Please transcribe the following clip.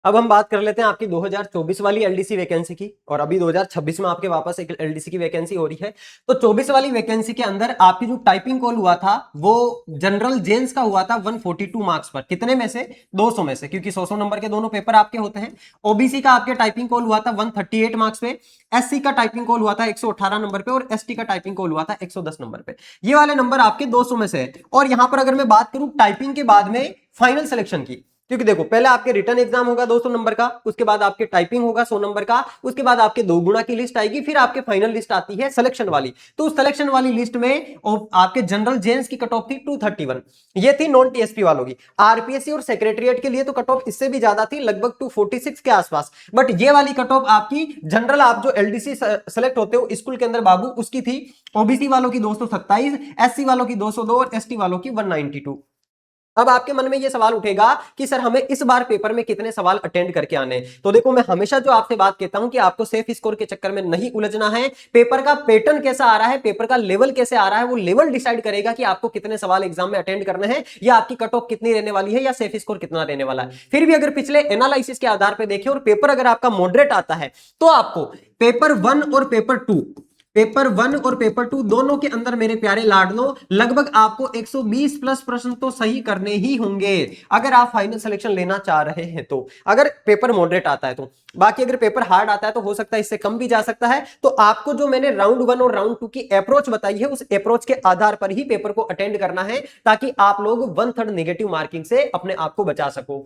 अब हम बात कर लेते हैं आपकी 2024 वाली एलडीसी वैकेंसी की, और अभी 2026 में आपके वापस एक एलडीसी की वैकेंसी हो रही है। तो 24 वाली वैकेंसी के अंदर आपकी जो टाइपिंग कॉल हुआ था वो जनरल जेन्स का हुआ था 142 मार्क्स पर। कितने में से? 200 में से, क्योंकि 100 नंबर के दोनों पेपर आपके होते हैं। ओबीसी का आपके टाइपिंग कॉल हुआ था 138 मार्क्स पे, एससी का टाइपिंग कॉल हुआ था 118 नंबर पे, और एसटी का टाइपिंग कॉल हुआ था 110 नंबर पे। ये वाले नंबर आपके 200 में से है। और यहां पर अगर मैं बात करूं टाइपिंग के बाद में फाइनल सिलेक्शन की, क्योंकि देखो पहले आपके रिटर्न एग्जाम होगा 200 नंबर का, उसके बाद आपके टाइपिंग होगा 100 नंबर का, उसके बाद आपके 2 गुना की लिस्ट आएगी, फिर आपके फाइनल लिस्ट आती है सिलेक्शन वाली। तो उस सिलेक्शन वाली लिस्ट में आपके जनरल जेन्स की कट ऑफ थी 231, ये थी नॉन टीएसपी वालों की। आरपीएससी और सेक्रेटरीट के लिए तो कट ऑफ इससे भी ज्यादा थी, लगभग 246 के आसपास। बट ये वाली कट ऑफ आपकी जनरल, आप जो एलडीसी सेलेक्ट होते हो स्कूल के अंदर बाबू, उसकी थी। ओबीसी वालों की 227, एससी वालों की 202 और एसटी वालों की 192। अब आपके मन में यह सवाल उठेगा कि सर हमें इस बार पेपर में कितने सवाल अटेंड करके आने। तो देखो मैं हमेशा जो आपसे बात कहता हूं कि आपको सेफ स्कोर के चक्कर में नहीं उलझना है। पेपर का पैटर्न कैसा आ रहा है, पेपर का लेवल कैसे आ रहा है, वो लेवल डिसाइड करेगा कि आपको कितने सवाल एग्जाम में अटेंड करने हैं, या आपकी कट ऑफ कितनी रहने वाली है, या सेफ स्कोर कितना रहने वाला है। फिर भी अगर पिछले एनालिसिस के आधार पर देखें और पेपर अगर आपका मॉडरेट आता है, तो आपको पेपर 1 और पेपर 2 दोनों के अंदर मेरे प्यारे लाडलो लगभग आपको 120 प्लस प्रश्न तो सही करने ही होंगे, अगर आप फाइनल सिलेक्शन लेना चाह रहे हैं तो, अगर पेपर मॉडरेट आता है तो। बाकी अगर पेपर हार्ड आता है तो हो सकता है इससे कम भी जा सकता है। तो आपको जो मैंने राउंड 1 और राउंड 2 की अप्रोच बताई है, उस अप्रोच के आधार पर ही पेपर को अटेंड करना है, ताकि आप लोग 1/3 नेगेटिव मार्किंग से अपने आप को बचा सको।